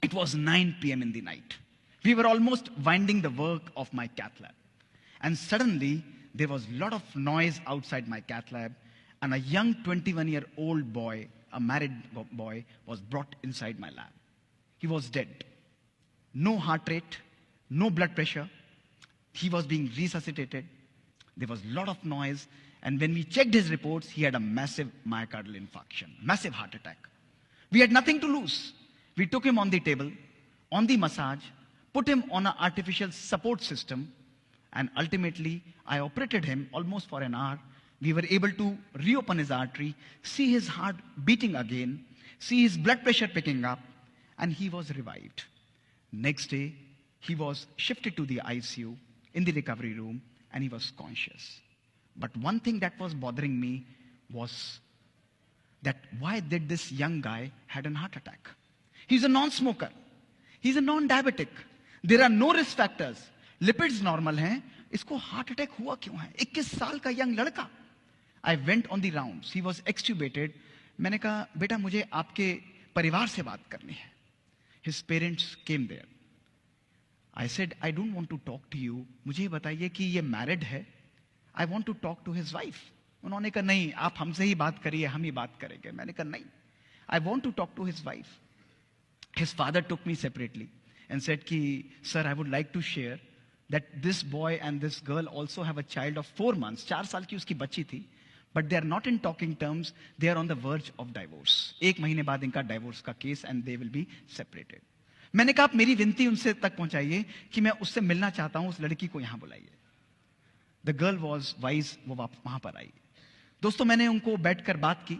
It was 9 p.m. in the night. We were almost winding the work of my cath lab. And suddenly, there was a lot of noise outside my cath lab, and a young 21-year-old boy, a married boy, was brought inside my lab. He was dead. No heart rate, no blood pressure. He was being resuscitated. There was a lot of noise. And when we checked his reports, he had a massive myocardial infarction, massive heart attack. We had nothing to lose. We took him on the table, on the massage, put him on an artificial support system, and ultimately, I operated him almost for an hour. We were able to reopen his artery, see his heart beating again, see his blood pressure picking up, and he was revived. Next day, he was shifted to the ICU in the recovery room, and he was conscious. But one thing that was bothering me was that why did this young guy had a heart attack? He's a non-smoker. He's a non-diabetic. There are no risk factors. Lipids normal हैं. इसको heart attack हुआ क्यों है? 21 साल का young लड़का. I went on the rounds. He was extubated. मैंने कहा, बेटा मुझे आपके परिवार से बात करनी है. His parents came there. I said, I don't want to talk to you. मुझे बताइए कि ये married है. I want to talk to his wife. उन्होंने कहा नहीं, आप हमसे ही बात करिए, हम ही बात करेंगे. मैंने कहा नहीं. I want to talk to his wife. His father took me separately and said कि, sir, I would like to share that this boy and this girl also have a child of 4 months. 4 साल की उसकी बच्ची थी. But they are not in talking terms. They are on the verge of divorce. 1 महीने बाद इनका divorce का case and they will be separated. मैंने कहा आप मेरी विनती उनसे तक पहुंचाइए कि मैं उससे मिलना चाहता हूं, उस लड़की को यहां बुलाइए. The girl was wise. वो वहां पर आई. दोस्तों मैंने उनको बैठकर बात की.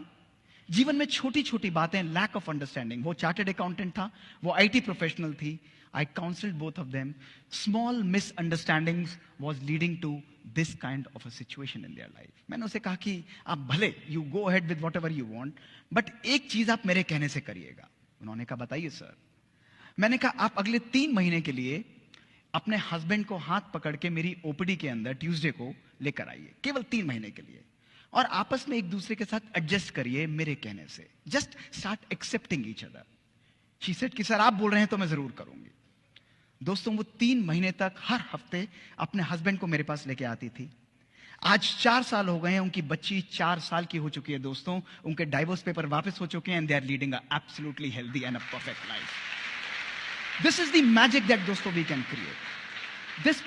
जीवन में छोटी छोटी बातें, lack of understanding. वो चार्टर्ड अकाउंटेंट था, वो IT प्रोफेशनल थी. I counseled both of them. Small misunderstandings was leading to this kind of a situation in their life. मैंने उसे कहा कि आप भले you go ahead with whatever you want, but एक चीज आप मेरे कहने से करिएगा. उन्होंने कहा बताइए सर. मैंने कहा आप अगले 3 महीने के लिए अपने हस्बैंड को हाथ पकड़ के मेरी ओपीडी के अंदर ट्यूसडे को लेकर आइए, केवल 3 महीने के लिए, और आपस में एक दूसरे के साथ एडजस्ट करिए मेरे कहने से. Just start accepting each other. She said कि सर आप बोल रहे हैं तो मैं जरूर करूंगी. दोस्तों वो 3 महीने तक हर हफ्ते अपने हस्बैंड को मेरे पास लेके आती थी. आज 4 साल हो गए हैं. उनकी बच्ची 4 साल की हो चुकी है दोस्तों. उनके डाइवोर्स पेपर वापस हो चुके हैं and they are leading a absolutely healthy and a perfect life. This is the magic that दोस्तों we can create. This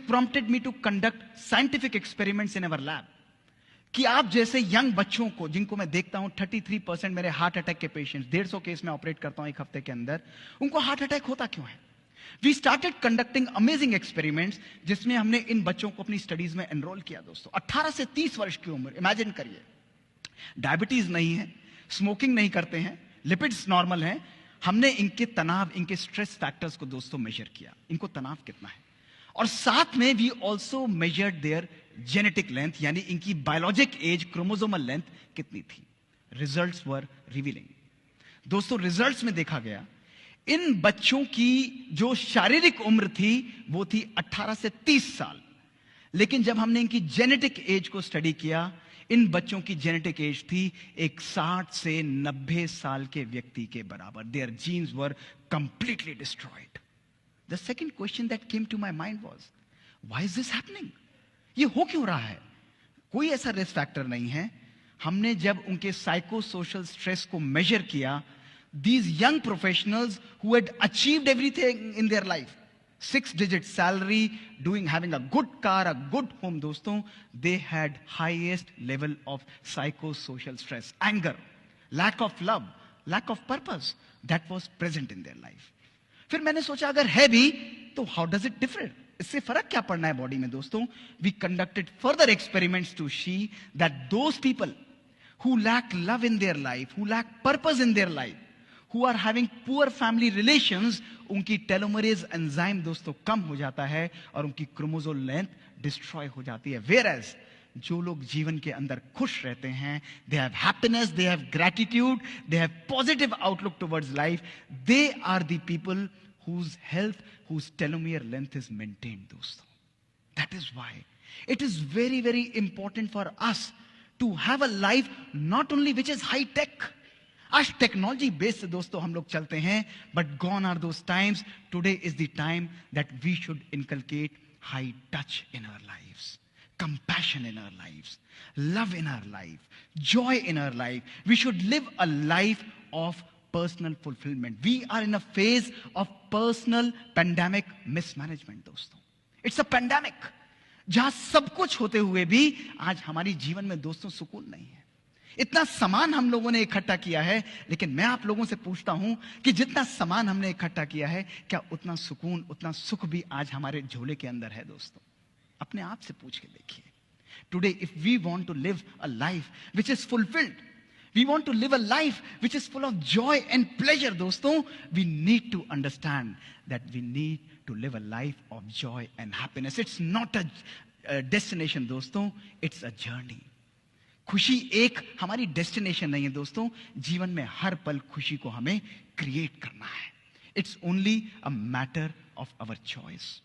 prompted me to conduct scientific experiments in our lab. कि आप जैसे young बच्चों को, जिनको मैं देखता हूं 33% मेरे हार्ट अटैक के पेशेंट्स, 150 केस में ऑपरेट करता हूं 1 हफ्ते के अंदर, उनको हार्ट अटैक होता क्यों है? We started conducting amazing experiments, जिसमें हमने इन बच्चों को अपनी स्टडीज में एनरोल किया. दोस्तों 18 से 30 वर्ष की उम्र, इमेजिन करिए. डायबिटीज नहीं है, स्मोकिंग नहीं करते हैं, लिपिड्स नॉर्मल हैं. हमने इनके तनाव, इनके स्ट्रेस फैक्टर्स को दोस्तों मेजर किया. इनको तनाव कितना है, और साथ में we also measured their genetic length, यानी इनकी बायोलॉजिक एज, क्रोमोसोमल लेंथ कितनी थी. Results were revealing. दोस्तों रिजल्ट्स में देखा गया इन बच्चों की जो शारीरिक उम्र थी वो थी 18 से 30 साल, लेकिन जब हमने इनकी जेनेटिक एज को स्टडी किया, इन बच्चों की जेनेटिक एज थी एक 60 से 90 साल के व्यक्ति के बराबर. Their genes were completely destroyed. The second question that came to my mind was, why is this happening? ये हो क्यों रहा है? कोई ऐसा रिस्क फैक्टर नहीं है. हमने जब उनके साइको सोशल स्ट्रेस को मेजर किया, these young professionals who had achieved everything in their life, 6-digit salary, having a good car, a good home, दोस्तों, they had highest level of psychosocial stress, anger, lack of love, lack of purpose that was present in their life. फिर मैंने सोचा अगर है भी तो how does it differ? इससे फर्क क्या पड़ना है बॉडी में दोस्तों? We conducted further experiments to see that those people who lack love in their life, who lack purpose in their life, who are having poor family relations, उनकी telomerase enzyme दोस्तों कम हो जाता है और उनकी क्रोमोसोम लेंथ डिस्ट्रॉय हो जाती है. Whereas जो लोग जीवन के अंदर खुश रहते हैं, they have happiness, they have gratitude, they have positive outlook towards life, they are the people whose health, whose telomere length is maintained दोस्तों. That is why it is very, very important for us to have a life not only which is high tech. आज technology based दोस्तों हम लोग चलते हैं, but gone are those times. Today is the time that we should inculcate high touch in our lives, compassion in our lives, love in our life, joy in our life. We should live a life of personal fulfillment. We are in a phase of personal pandemic mismanagement दोस्तों. It's a pandemic. जहां सब कुछ होते हुए भी आज हमारी जीवन में दोस्तों सुकून नहीं है. इतना सामान हम लोगों ने इकट्ठा किया है, लेकिन मैं आप लोगों से पूछता हूं कि जितना सामान हमने इकट्ठा किया है, क्या उतना सुकून, उतना सुख भी आज हमारे झोले के अंदर है दोस्तों? अपने आप से पूछ के देखिए. Today if we want to live a life which is fulfilled, we want to live a life which is full of joy and pleasure दोस्तों, we need to understand that we need to live a life of joy and happiness. It's not a destination दोस्तों, it's a journey. खुशी एक हमारी destination नहीं है दोस्तों. जीवन में हर पल खुशी को हमें क्रिएट करना है. It's only a matter of our choice.